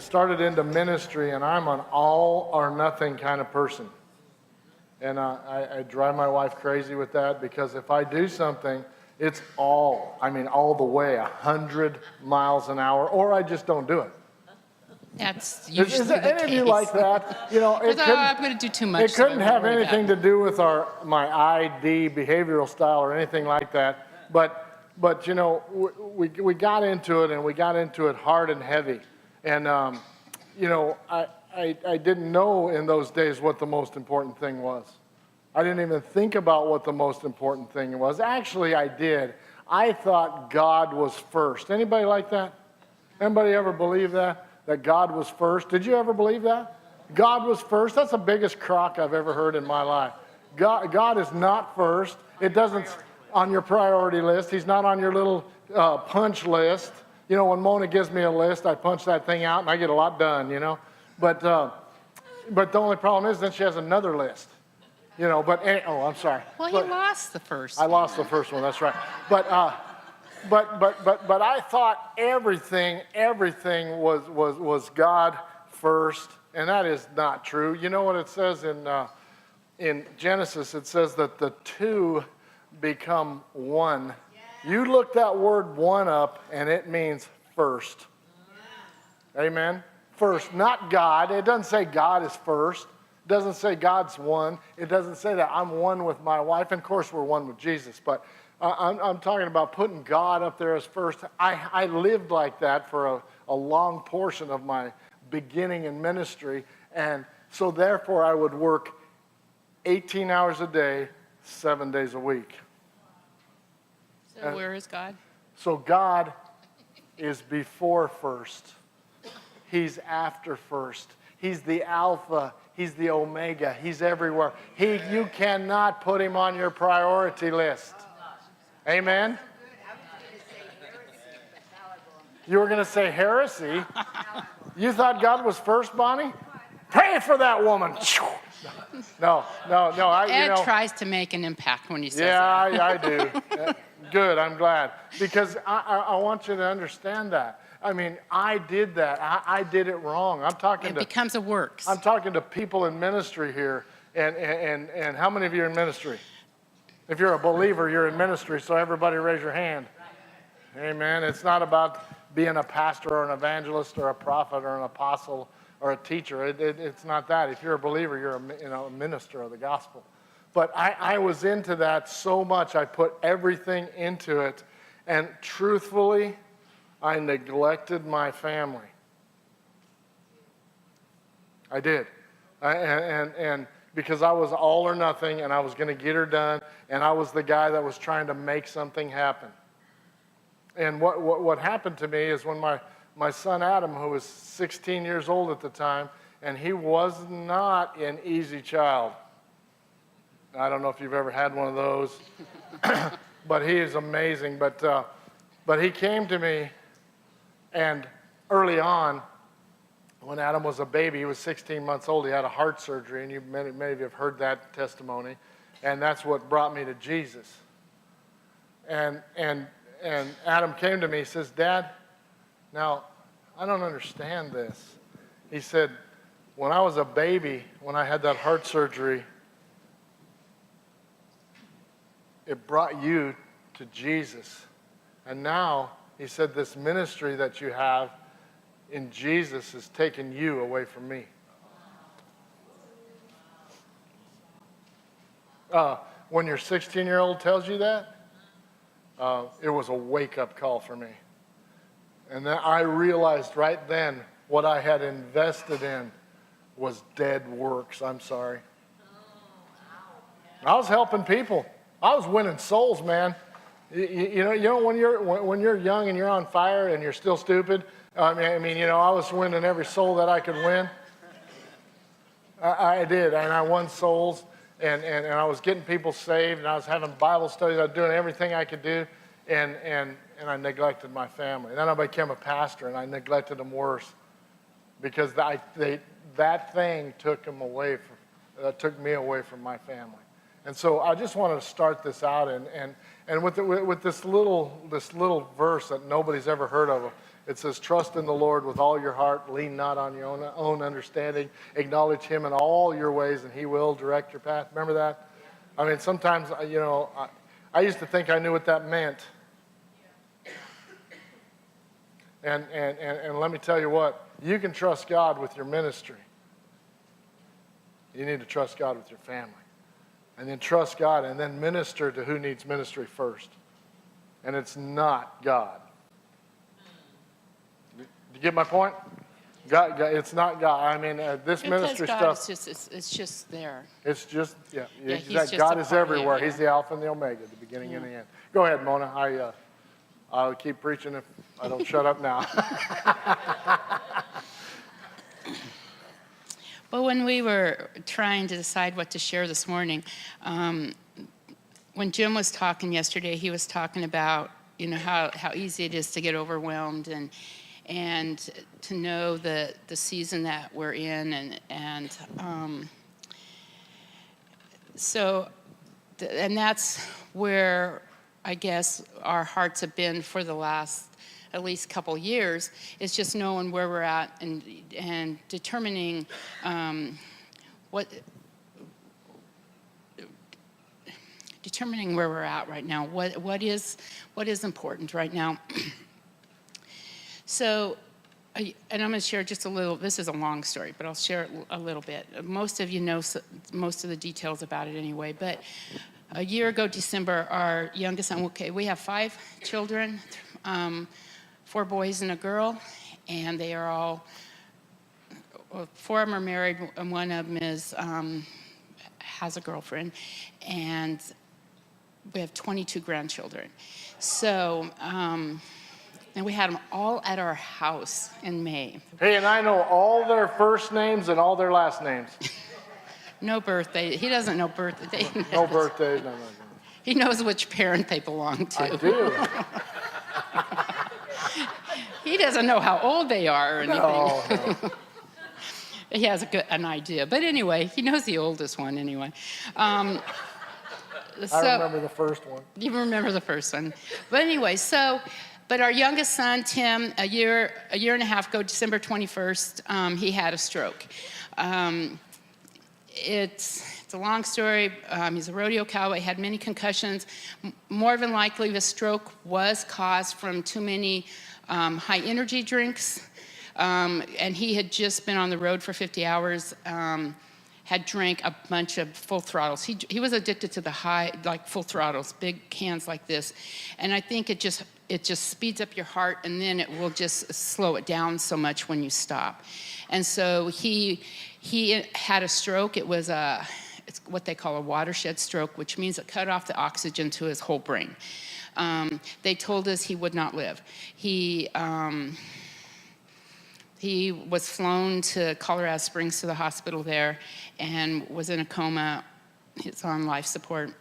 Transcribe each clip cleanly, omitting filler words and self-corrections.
started into ministry, and I'm an all or nothing kind of person. And I drive my wife crazy with that, because if I do something, it's all the way, 100 miles an hour, or I just don't do it. That's usually Is there any of you like that? I'm going to do too much. It couldn't have anything to do with my ID behavioral style or anything like that. But we got into it, and we got into it hard and heavy. And I didn't know in those days what the most important thing was. I didn't even think about what the most important thing was. Actually, I did. I thought God was first. Anybody like that? Anybody ever believe that God was first? Did you ever believe that? God was first? That's the biggest crock I've ever heard in my life. God is not first. It doesn't on your priority list. He's not on your little punch list. When Mona gives me a list, I punch that thing out and I get a lot done, But the only problem is then she has another list. I'm sorry. Well, he lost the first. I lost the first one. That's right. But I thought everything was God first, and that is not true. You know what it says in Genesis? It says that the two become one. Yeah. You look that word one up, and it means first. Yeah. Amen. First, not God. It doesn't say God is first. It doesn't say God's one. It doesn't say that I'm one with my wife. And of course, we're one with Jesus. But I'm talking about putting God up there as first. I lived like that for a long portion of my beginning in ministry. And so therefore, I would work 18 hours a day, 7 days a week. So where is God? So God is before first. He's after first. He's the Alpha. He's the Omega. He's everywhere. You cannot put him on your priority list. Amen? You were going to say heresy? You thought God was first, Bonnie? Pray for that woman. No. Ed tries to make an impact when he says that. Yeah, I do. Good, I'm glad. Because I want you to understand that. I did that. I did it wrong. It becomes a works. I'm talking to people in ministry here. And how many of you are in ministry? If you're a believer, you're in ministry, so everybody raise your hand. Amen. It's not about being a pastor or an evangelist or a prophet or an apostle or a teacher. It's not that. If you're a believer, you're a minister of the gospel. But I was into that so much, I put everything into it. And truthfully, I neglected my family. I did. And because I was all or nothing, and I was going to get her done, and I was the guy that was trying to make something happen. And what happened to me is when my son Adam, who was 16 years old at the time, and he was not an easy child. I don't know if you've ever had one of those, but he is amazing. But he came to me, and early on, when Adam was a baby, he was 16 months old, he had a heart surgery, and many of you have heard that testimony, and that's what brought me to Jesus. And Adam came to me, he says, Dad, now, I don't understand this. He said, when I was a baby, when I had that heart surgery, it brought you to Jesus. And now, he said, this ministry that you have in Jesus has taken you away from me. When your 16-year-old tells you that, it was a wake-up call for me. And then I realized right then what I had invested in was dead works. I'm sorry. I was helping people. I was winning souls, man. You know when you're young and you're on fire and you're still stupid. I was winning every soul that I could win. I did, and I won souls, and I was getting people saved, and I was having Bible studies. I was doing everything I could do, and I neglected my family. Then I became a pastor, and I neglected them worse because that thing took me away from my family. And so I just wanted to start this out, and with this little verse that nobody's ever heard of. It says, trust in the Lord with all your heart. Lean not on your own understanding. Acknowledge him in all your ways, and he will direct your path. Remember that? I mean, sometimes, I used to think I knew what that meant. And let me tell you what, you can trust God with your ministry. You need to trust God with your family. And then trust God and then minister to who needs ministry first. And it's not God. Do you get my point? God, it's not God. I mean, this Because ministry God stuff. it's just there. It's just, He's exactly. just God a is part of it, everywhere. yeah. He's the Alpha and the Omega, the beginning and the end. Go ahead, Mona. I'll keep preaching if I don't shut up now. Well, when we were trying to decide what to share this morning, when Jim was talking yesterday, he was talking about, how easy it is to get overwhelmed and to know the season that we're in. And that's where I guess our hearts have been for the last at least couple years, is just knowing where we're at and determining determining where we're at right now. What is important right now? So, and I'm going to share just a little. This is a long story, but I'll share it a little bit. Most of you know most of the details about it anyway. But a year ago, December, our youngest son. Okay, we have 5 children. 4 boys and a girl, and they are all, 4 of them are married, and one of them has a girlfriend, and we have 22 grandchildren. So, and we had them all at our house in May. Hey, and I know all their first names and all their last names. No birthday. He doesn't know birthday. No birthday. No. He knows which parent they belong to. I do. He doesn't know how old they are or anything. No. He has an idea. But anyway, he knows the oldest one anyway. I remember the first one. You remember the first one. But anyway, but our youngest son, Tim, a year and a half ago, December 21st, he had a stroke. It's a long story. He's a rodeo cowboy, had many concussions. More than likely, the stroke was caused from too many high energy drinks. And he had just been on the road for 50 hours, had drank a bunch of full throttles. He was addicted to the full throttles, big cans like this. And I think it just speeds up your heart, and then it will just slow it down so much when you stop. And so he had a stroke. It's what they call a watershed stroke, which means it cut off the oxygen to his whole brain. They told us he would not live. He was flown to Colorado Springs to the hospital there and was in a coma. He's on life support.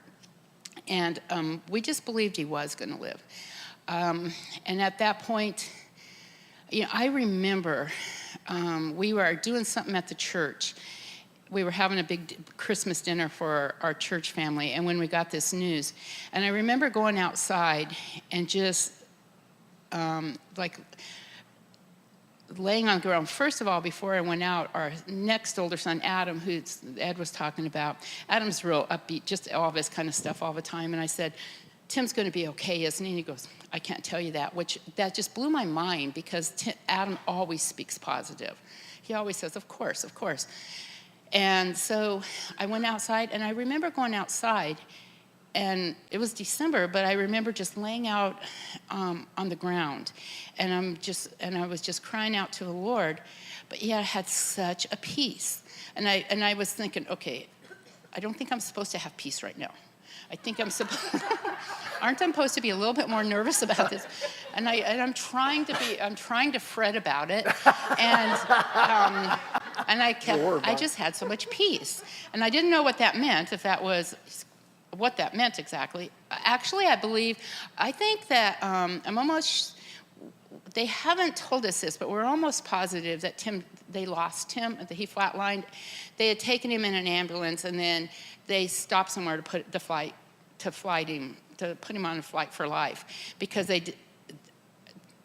And we just believed he was going to live. And at that point, I remember we were doing something at the church. We were having a big Christmas dinner for our church family, and when we got this news, and I remember going outside and just laying on the ground. First of all, before I went out, our next older son, Adam, who Ed was talking about, Adam's real upbeat, just all this kind of stuff all the time, and I said, Tim's going to be okay, isn't he? And he goes, I can't tell you that, that just blew my mind, because Adam always speaks positive. He always says, of course, of course. And so I went outside, and I remember going outside, and it was December, but I remember just laying out on the ground, and I was just crying out to the Lord, but yet I had such a peace. And I was thinking, okay, I don't think I'm supposed to have peace right now. I think aren't I supposed to be a little bit more nervous about this? And I'm trying to fret about it, and I just had so much peace, and I didn't know what that meant, if that was what that meant exactly. Actually, I think that they haven't told us this, but we're almost positive that they lost Tim, that he flatlined. They had taken him in an ambulance, and then they stopped somewhere to put him on a flight for life, because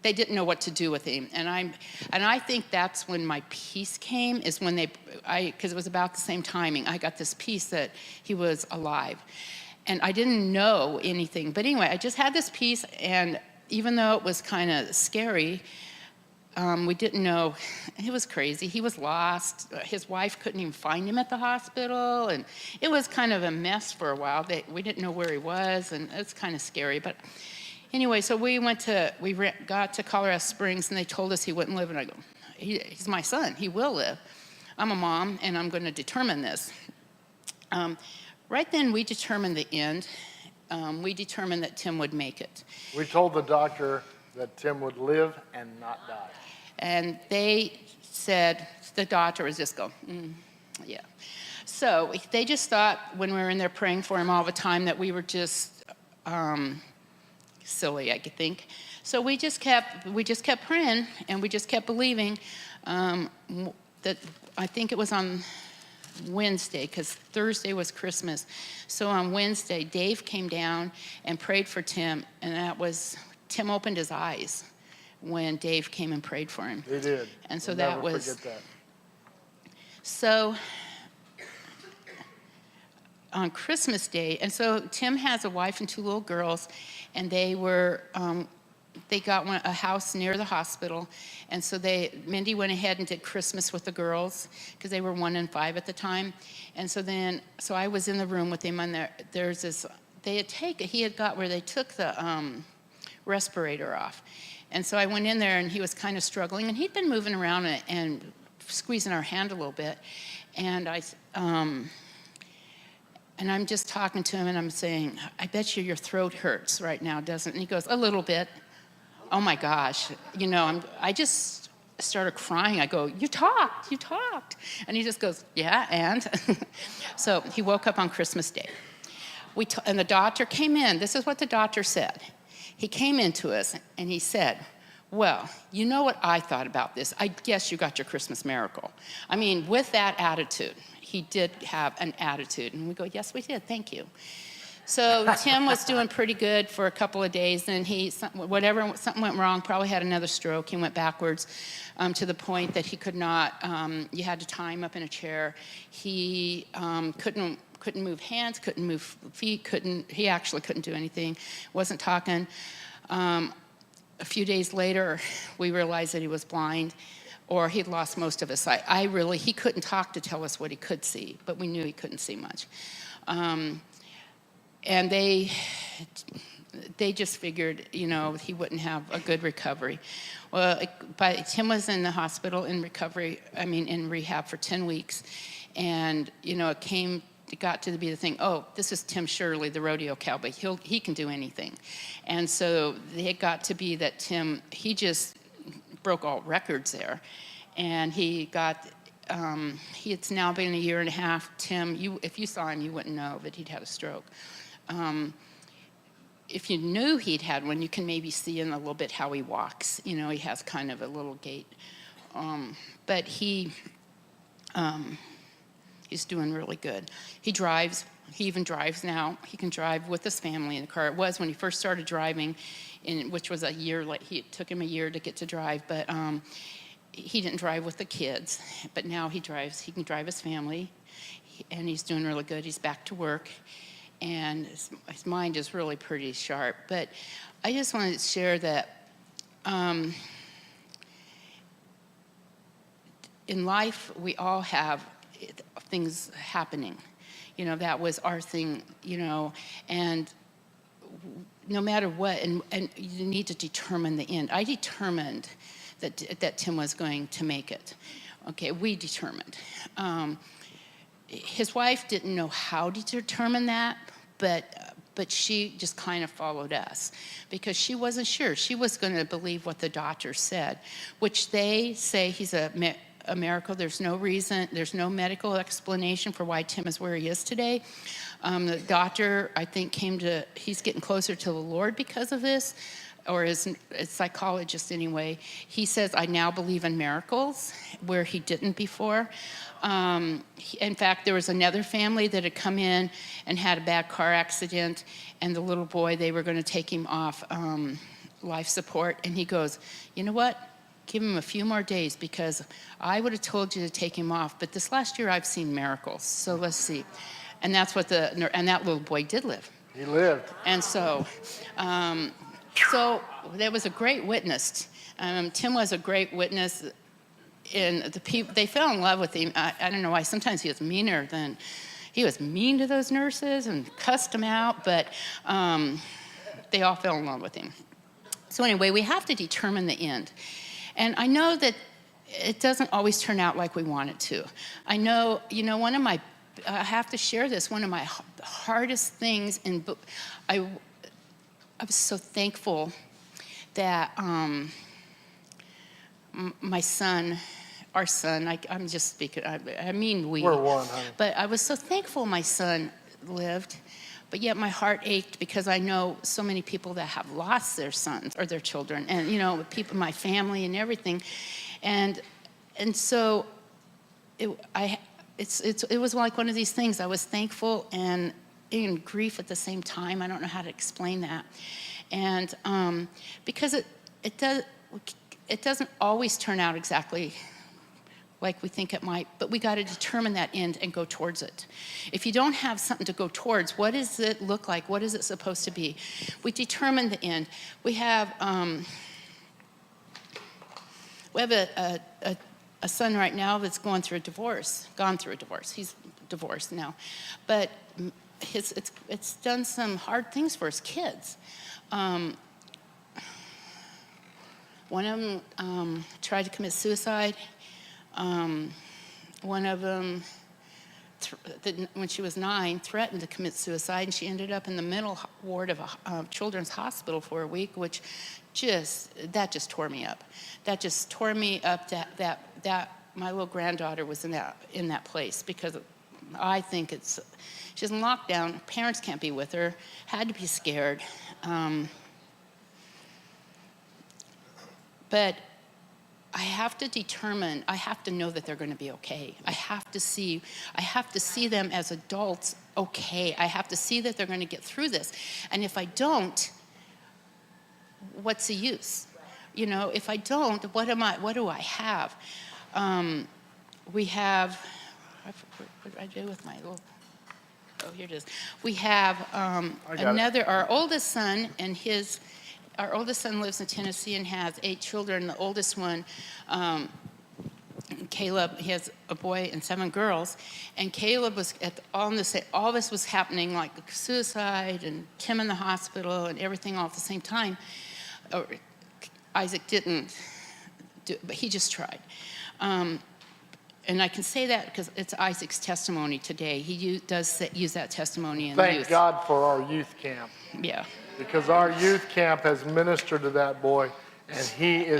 they didn't know what to do with him. And I think that's when my peace came, is when because it was about the same timing. I got this peace that he was alive. And I didn't know anything. But anyway, I just had this peace, and even though it was kind of scary, we didn't know. It was crazy. He was lost. His wife couldn't even find him at the hospital, and it was kind of a mess for a while. We didn't know where he was, and it's kind of scary. But anyway, so we got to Colorado Springs, and they told us he wouldn't live. And I go, he's my son. He will live. I'm a mom, and I'm going to determine this. Right then, we determined the end. We determined that Tim would make it. We told the doctor that Tim would live and not die. And they said, the doctor was just go, yeah. So they just thought, when we were in there praying for him all the time, that we were just silly, I think. So we just kept praying, and we just kept believing that. I think it was on Wednesday, because Thursday was Christmas. So on Wednesday, Dave came down and prayed for Tim, and Tim opened his eyes when Dave came and prayed for him. He did. And so We'll never forget that. So on Christmas Day, and so Tim has a wife and 2 little girls, and they got a house near the hospital, and so Mindy went ahead and did Christmas with the girls, because they were 1 and 5 at the time. And so I was in the room with him, and there's this, he had got where they took the respirator off. And so I went in there, and he was kind of struggling, and he'd been moving around and squeezing our hand a little bit. And I'm just talking to him, and I'm saying, I bet your throat hurts right now, doesn't it? And he goes, a little bit. Oh my gosh, I just started crying. I go, you talked. And he just goes, yeah, and? So he woke up on Christmas Day. And the doctor came in. This is what the doctor said. He came into us, and he said, well, you know what I thought about this? I guess you got your Christmas miracle. I mean, with that attitude, he did have an attitude. And we go, yes, we did, thank you. So Tim was doing pretty good for a couple of days, and something went wrong, probably had another stroke. He went backwards to the point that he could not, you had to tie him up in a chair. He couldn't move hands, couldn't move feet, he actually couldn't do anything, wasn't talking. A few days later, we realized that he was blind, or he'd lost most of his sight. He couldn't talk to tell us what he could see, but we knew he couldn't see much. And they just figured, he wouldn't have a good recovery. Well, Tim was in the hospital in rehab for 10 weeks. And, it got to be the thing, oh, this is Tim Shirley, the rodeo cowboy. He can do anything. And so it got to be that Tim, he just broke all records there. And it's now been a year and a half. Tim, if you saw him, you wouldn't know that he'd had a stroke. If you knew he'd had one, you can maybe see in a little bit how he walks. He has kind of a little gait. But he's doing really good. He drives. He even drives now. He can drive with his family in the car. It was when he first started driving, which was a year. It took him a year to get to drive, but he didn't drive with the kids. But now he drives. He can drive his family, and he's doing really good. He's back to work. And his mind is really pretty sharp. But I just wanted to share that in life, we all have things happening. That was our thing, and no matter what, and you need to determine the end. I determined that Tim was going to make it. Okay, we determined. His wife didn't know how to determine that, but she just kind of followed us because she wasn't sure. She was going to believe what the doctor said, which they say he's a miracle. There's no reason, there's no medical explanation for why Tim is where he is today. The doctor, I think, he's getting closer to the Lord because of this, or his psychologist anyway. He says, I now believe in miracles, where he didn't before. In fact, there was another family that had come in and had a bad car accident, and the little boy, they were going to take him off life support, and he goes, you know what? Give him a few more days, because I would have told you to take him off, but this last year I've seen miracles, so let's see. And that's what and that little boy did live. He lived. And so, so there was a great witness. Tim was a great witness. And the people, they fell in love with him. I don't know why. Sometimes he was mean to those nurses and cussed them out, but they all fell in love with him. So anyway, we have to determine the end. And I know that it doesn't always turn out like we want it to. I know, I have to share this, one of my hardest things I was so thankful that my son, our son, I'm just speaking, I mean we. We're one, honey. But I was so thankful my son lived, but yet my heart ached because I know so many people that have lost their sons or their children, and people, my family and everything. And so it was like one of these things. I was thankful and in grief at the same time. I don't know how to explain that. And because it doesn't always turn out exactly like we think it might, but we got to determine that end and go towards it. If you don't have something to go towards, what does it look like? What is it supposed to be? We determine the end. We have a son right now that's gone through a divorce. He's divorced now, but it's done some hard things for his kids. One of them tried to commit suicide. One of them, when she was 9, threatened to commit suicide, and she ended up in the mental ward of a children's hospital for a week, which just tore me up. That just tore me up that my little granddaughter was in that place, because I think she's in lockdown. Parents can't be with her. Had to be scared. But I have to know that they're going to be okay. I have to see them as adults okay. I have to see that they're going to get through this. And if I don't, what's the use? If I don't, what do I have? We have, what did I do with my little, here it is. We have our oldest son our oldest son lives in Tennessee and has 8 children. The oldest one, Caleb, he has a boy and 7 girls. And Caleb was all this was happening, like suicide and Tim in the hospital and everything all at the same time. Isaac didn't do, but he just tried. And I can say that because it's Isaac's testimony today. He does use that testimony in Thank youth. God for our youth camp. Yeah. Because our youth camp has ministered to that boy, and he is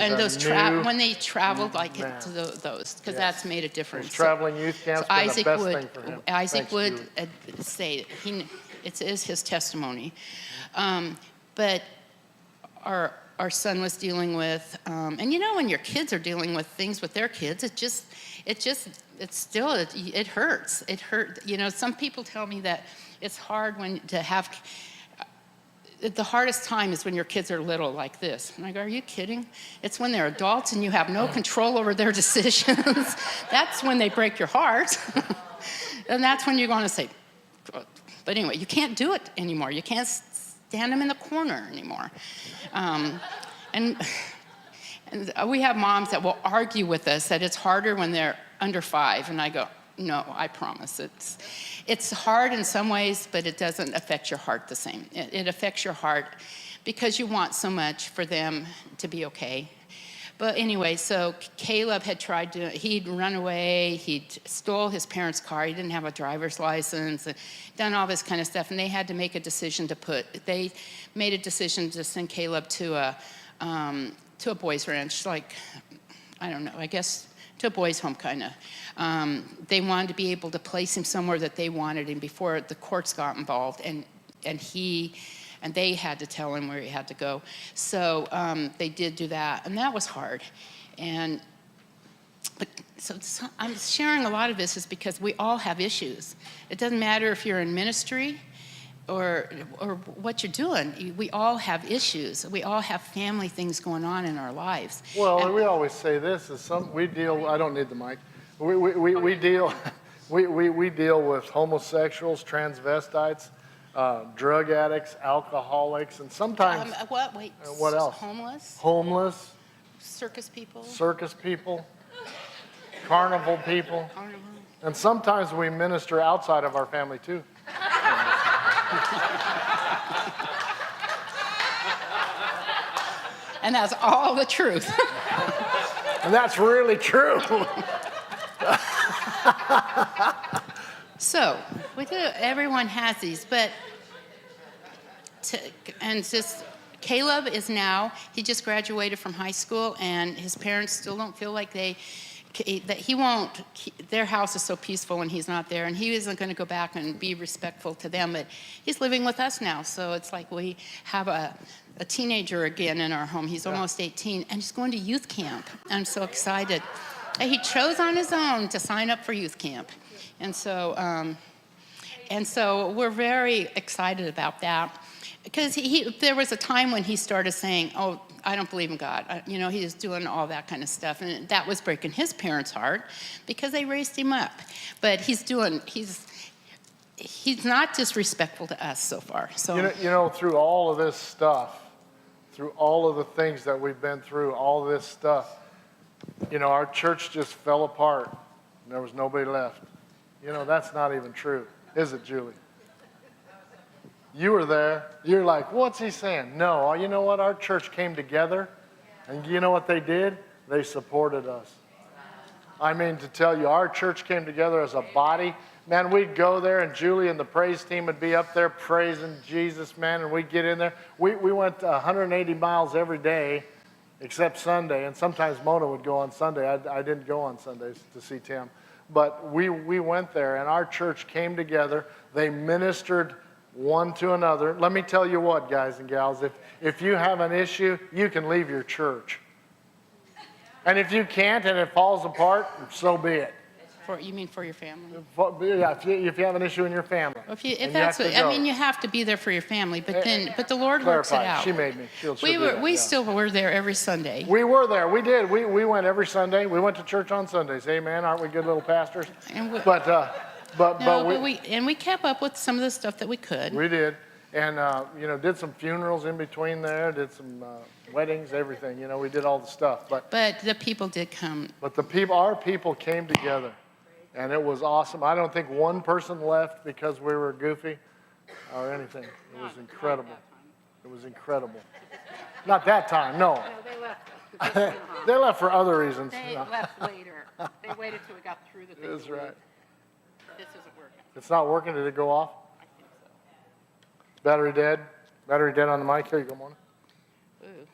when they traveled to those, because that's made a difference. Those traveling youth camps been the best thing for him. Isaac would say it is his testimony, but our son was dealing with, and when your kids are dealing with things with their kids, it hurts. It hurt. Some people tell me that it's hard the hardest time is when your kids are little like this. And I go, are you kidding? It's when they're adults and you have no control over their decisions. That's when they break your heart. And that's when you're going to say, but anyway, you can't do it anymore. You can't stand them in the corner anymore. And we have moms that will argue with us that it's harder when they're under 5. And I go, no, I promise. It's hard in some ways, but it doesn't affect your heart the same. It affects your heart because you want so much for them to be okay. But anyway, so Caleb had he'd run away, he'd stole his parents' car, he didn't have a driver's license, done all this kind of stuff, and they had to make a decision they made a decision to send Caleb to a boys' ranch, like, I don't know, I guess to a boys' home kind of. They wanted to be able to place him somewhere that they wanted him before the courts got involved, and they had to tell him where he had to go. So they did do that, and that was hard. So I'm sharing a lot of this is because we all have issues. It doesn't matter if you're in ministry. or what you're doing. We all have issues. We all have family things going on in our lives. Well, And we always say this is we deal. I don't need the mic. We deal. We deal with homosexuals, transvestites, drug addicts, alcoholics, and sometimes what? Wait. what else? Homeless, Circus people. Carnival people, and sometimes we minister outside of our family too. And that's all the truth. And that's really true. So everyone has these, but Caleb is now, he just graduated from high school, and his parents still don't feel like their house is so peaceful when he's not there, and he isn't going to go back and be respectful to them, but he's living with us now, so it's like we have a teenager again in our home. He's almost 18, and he's going to youth camp. I'm so excited. And he chose on his own to sign up for youth camp, and so we're very excited about that. Because there was a time when he started saying, oh, I don't believe in God. He was doing all that kind of stuff. And that was breaking his parents' heart because they raised him up. But he's not disrespectful to us so far. So Through all of this stuff, through all of the things that we've been through, all this stuff, our church just fell apart. And there was nobody left. That's not even true. Is it, Julie? You were there. You're like, what's he saying? No, you know what? Our church came together, and you know what they did? They supported us. I mean, to tell you, our church came together as a body. Man, we'd go there, and Julie and the praise team would be up there praising Jesus, man, and we'd get in there. We went 180 miles every day except Sunday, and sometimes Mona would go on Sunday. I didn't go on Sundays to see Tim. But we went there, and our church came together. They ministered one to another. Let me tell you what, guys and gals, if you have an issue, you can leave your church. And if you can't and it falls apart, so be it. You mean for your family? Yeah, if you have an issue in your family. If that's what, you have to be there for your family, but the Lord works it out. She made me. We still were there every Sunday. We were there. We did. We went every Sunday. We went to church on Sundays. Amen. Aren't we good little pastors? We kept up with some of the stuff that we could. We did, and did some funerals in between there, did some weddings, everything. We did all the stuff. But the people did come. But our people came together, and it was awesome. I don't think one person left because we were goofy or anything. It was incredible. It was incredible. Not that time, no. No, they left. They left for other reasons. They left later. They waited till we got through the thing. That's right. This isn't working. It's not working. Did it go off? I think so. Battery dead? Battery dead on the mic? Here you go, Mona. Ooh.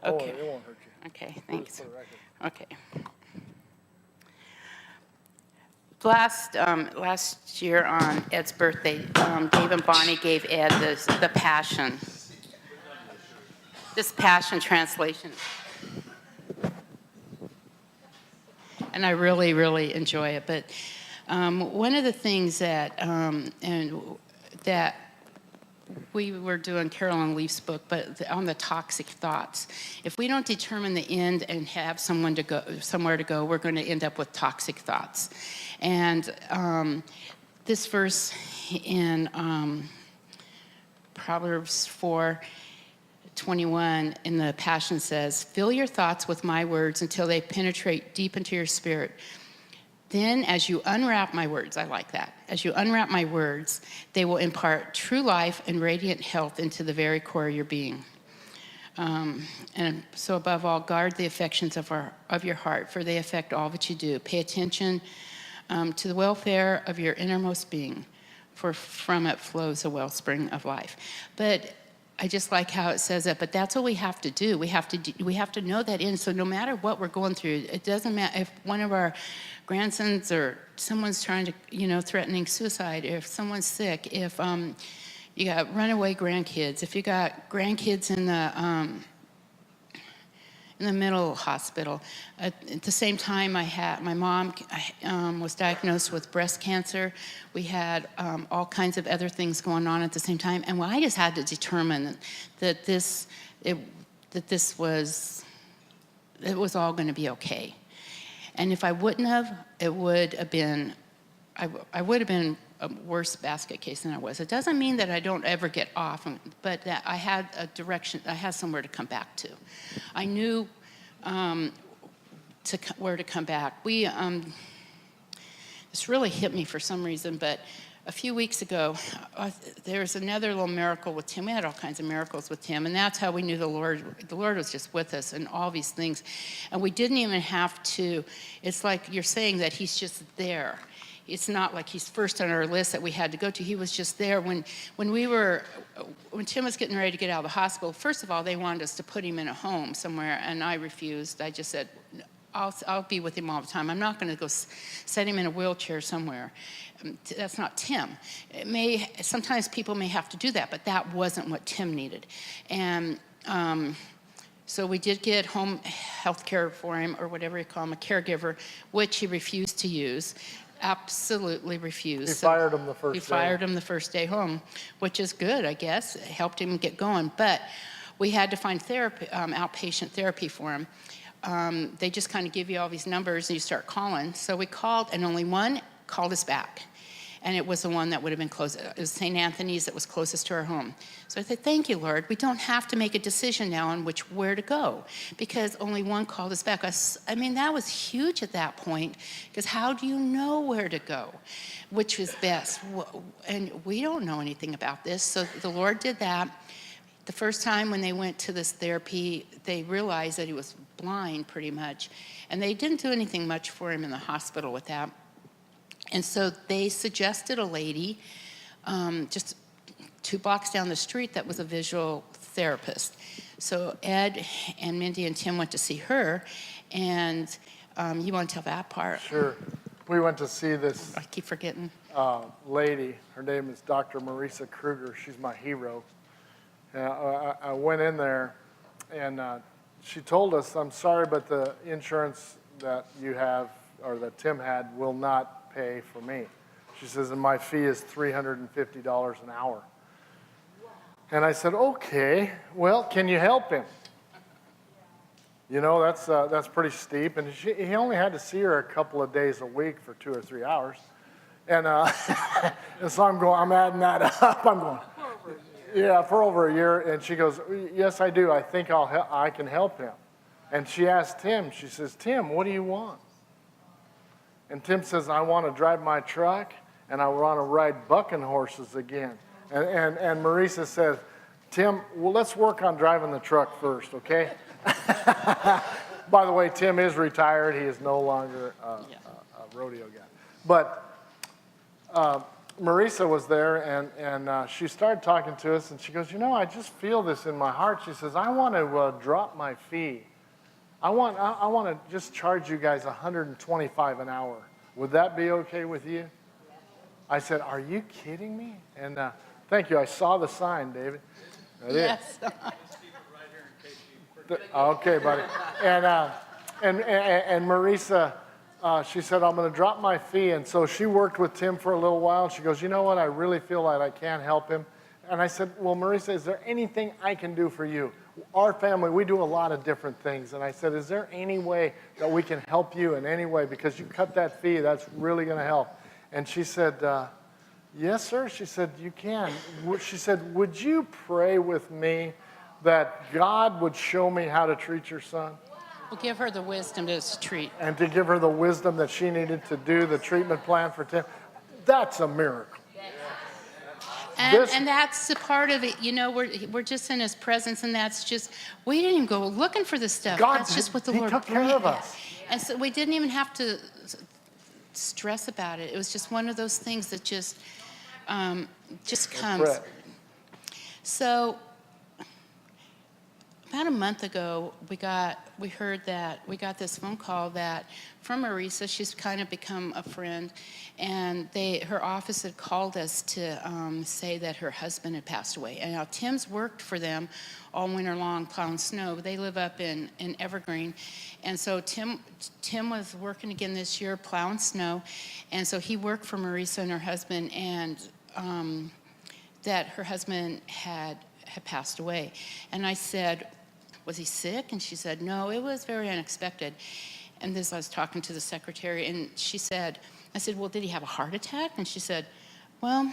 Okay. Okay. It won't hurt you. Okay, thanks. For the record. Okay. Last year on Ed's birthday, Dave and Bonnie gave Ed the Passion. This Passion translation. And I really, really enjoy it. But one of the things that we were doing Carolyn Leaf's book, but on the toxic thoughts. If we don't determine the end and have somewhere to go, we're going to end up with toxic thoughts. And this verse in Proverbs 4:21 in the Passion says, "Fill your thoughts with my words until they penetrate deep into your spirit. Then as you unwrap my words," I like that, "as you unwrap my words, they will impart true life and radiant health into the very core of your being. And so above all, guard the affections of your heart, for they affect all that you do. Pay attention to the welfare of your innermost being, for from it flows a wellspring of life." But I just like how it says that, but that's what we have to do. We have to know that in. So no matter what we're going through, it doesn't matter if one of our grandsons or someone's trying to, threatening suicide, if someone's sick, if you got runaway grandkids, if you got grandkids in the mental hospital. At the same time, my mom was diagnosed with breast cancer. We had all kinds of other things going on at the same time, and I just had to determine that this was all going to be okay. And if I wouldn't have, it would have been, I would have been a worse basket case than I was. It doesn't mean that I don't ever get off, but that I had a direction, I had somewhere to come back to. I knew where to come back. This really hit me for some reason, but a few weeks ago, there was another little miracle with Tim. We had all kinds of miracles with Tim, and that's how we knew the Lord was just with us and all these things. And we didn't even have to, it's like you're saying that he's just there. It's not like he's first on our list that we had to go to. He was just there. When Tim was getting ready to get out of the hospital, first of all, they wanted us to put him in a home somewhere, and I refused. I just said, I'll be with him all the time. I'm not going to go set him in a wheelchair somewhere. That's not Tim. Sometimes people may have to do that, but that wasn't what Tim needed. And so we did get home health care for him, or whatever you call him, a caregiver, which he refused to use. Absolutely refused. He fired him the first day. He fired him the first day home, which is good, I guess. It helped him get going. But we had to find therapy, outpatient therapy for him. They just kind of give you all these numbers and you start calling. So we called, and only one called us back. And it was the one that would have been close. It was St. Anthony's that was closest to our home. So I said, thank you, Lord. We don't have to make a decision now on where to go, because only one called us back. I mean, that was huge at that point, because how do you know where to go, which is best? And we don't know anything about this. So the Lord did that. The first time when they went to this therapy, they realized that he was blind pretty much. And they didn't do anything much for him in the hospital with that. And so they suggested a lady just 2 blocks down the street that was a visual therapist. So Ed and Mindy and Tim went to see her. And you want to tell that part? Sure. We went to see this I keep forgetting. lady. Her name is Dr. Marisa Kruger. She's my hero. I went in there, and she told us, I'm sorry, but the insurance that you have, or that Tim had, will not pay for me. She says, and my fee is $350 an hour. And I said, okay, well, can you help him? You know, that's pretty steep. And he only had to see her a couple of days a week for 2 or 3 hours. And, and so I'm adding that up. I'm going, yeah, for over a year. And she goes, yes, I do. I think I can help him. And she asked Tim, she says, Tim, what do you want? And Tim says, I want to drive my truck, and I want to ride bucking horses again. And Marisa says, Tim, well, let's work on driving the truck first, okay? By the way, Tim is retired. He is no longer a rodeo guy. But Marisa was there, and she started talking to us, and she goes, you know, I just feel this in my heart. She says, I want to drop my fee. I want to just charge you guys $125 an hour. Would that be okay with you? I said, are you kidding me? And thank you. I saw the sign, David. Yes. Okay, buddy. And Marisa, she said, I'm going to drop my fee. And so she worked with Tim for a little while. She goes, you know what? I really feel like I can't help him. And I said, well, Marisa, is there anything I can do for you? Our family, we do a lot of different things. And I said, is there any way that we can help you in any way? Because you cut that fee, that's really going to help. And she said, yes, sir. She said, you can. She said, would you pray with me that God would show me how to treat your son? We'll give her the wisdom to treat. And to give her the wisdom that she needed to do the treatment plan for Tim. That's a miracle. And that's the part of it, you know, we're just in his presence, and that's just, we didn't even go looking for this stuff. That's just what the Lord took care of us. And so we didn't even have to stress about it. It was just one of those things that just comes. Right. So about a month ago, we got this phone call that from Marisa. She's kind of become a friend, and her office had called us to say that her husband had passed away. And now Tim's worked for them all winter long plowing snow. They live up in Evergreen, and so Tim was working again this year plowing snow, and so he worked for Marisa and her husband, and that her husband had passed away. And I said, was he sick? And she said, no, it was very unexpected. And I was talking to the secretary, and I said, well, did he have a heart attack? And she said, well,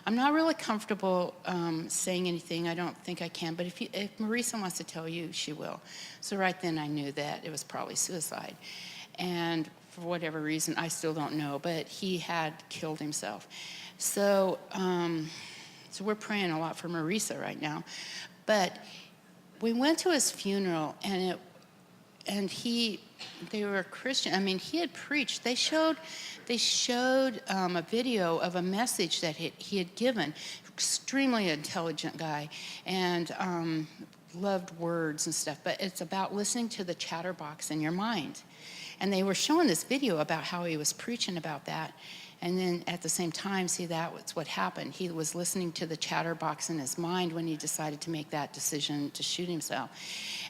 I'm not really comfortable saying anything. I don't think I can, but if Marisa wants to tell you, she will. So right then I knew that it was probably suicide. And for whatever reason, I still don't know, but he had killed himself. So we're praying a lot for Marisa right now. But we went to his funeral, and they were Christian. I mean, he had preached. They showed a video of a message that he had given. Extremely intelligent guy, and loved words and stuff. But it's about listening to the chatterbox in your mind. And they were showing this video about how he was preaching about that. And then at the same time, that's what happened. He was listening to the chatterbox in his mind when he decided to make that decision to shoot himself.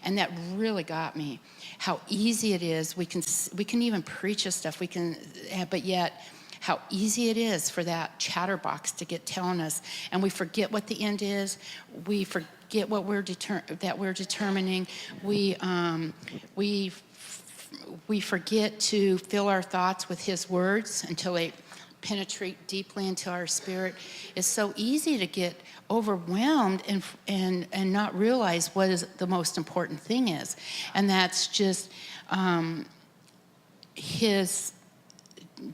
And that really got me, how easy it is. We can even preach this stuff, but yet how easy it is for that chatterbox to get telling us, and we forget what the end is. We forget what we're determining. We forget to fill our thoughts with his words until they penetrate deeply into our spirit. It's so easy to get overwhelmed and not realize what is the most important thing is. And that's just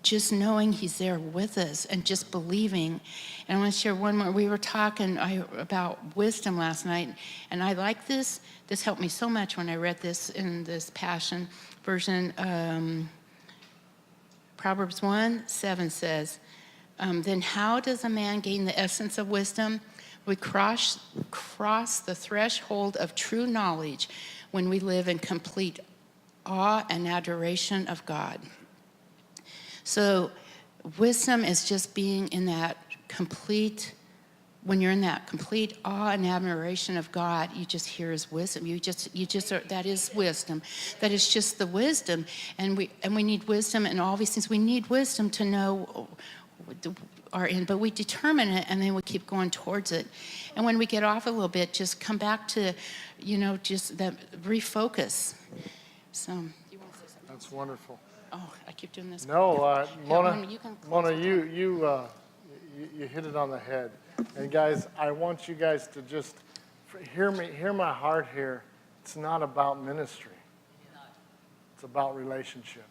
just knowing he's there with us and just believing. And I want to share one more. We were talking about wisdom last night, and I like this. This helped me so much when I read this in this Passion version. Proverbs 1:7 says, then how does a man gain the essence of wisdom? We cross the threshold of true knowledge when we live in complete awe and adoration of God. So wisdom is just being in that complete, when you're in that complete awe and admiration of God, you just hear his wisdom. That is wisdom. That is just the wisdom. And we need wisdom in all these things. We need wisdom to know our end, but we determine it, and then we keep going towards it. And when we get off a little bit, just come back to, just that refocus. So, you want to say something? That's wonderful. Oh, I keep doing this. No, Mona, Mona, you hit it on the head. And guys, I want you guys to just hear my heart here. It's not about ministry. It's about relationship.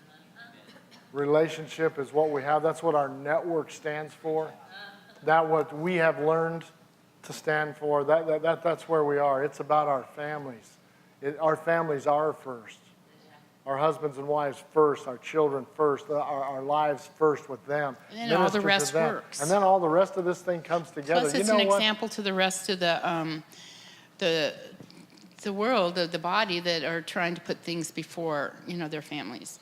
Relationship is what we have. That's what our network stands for. That's what we have learned to stand for. That's where we are. It's about our families. Our families are first. Our husbands and wives first, our children first, our lives first with them. And then all the rest works. And then all the rest of this thing comes together. Plus, it's an example to the rest of the world, the body, that are trying to put things before, their families.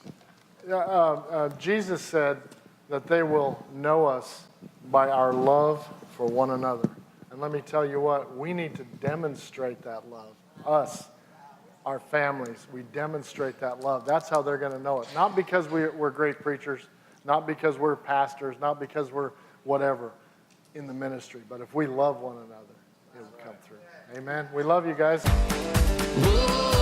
Jesus said that they will know us by our love for one another. And let me tell you what, we need to demonstrate that love. Us. Our families, we demonstrate that love. That's how they're going to know it. Not because we're great preachers, not because we're pastors, not because we're whatever in the ministry, but if we love one another, it will come through. Amen. We love you guys. Whoa.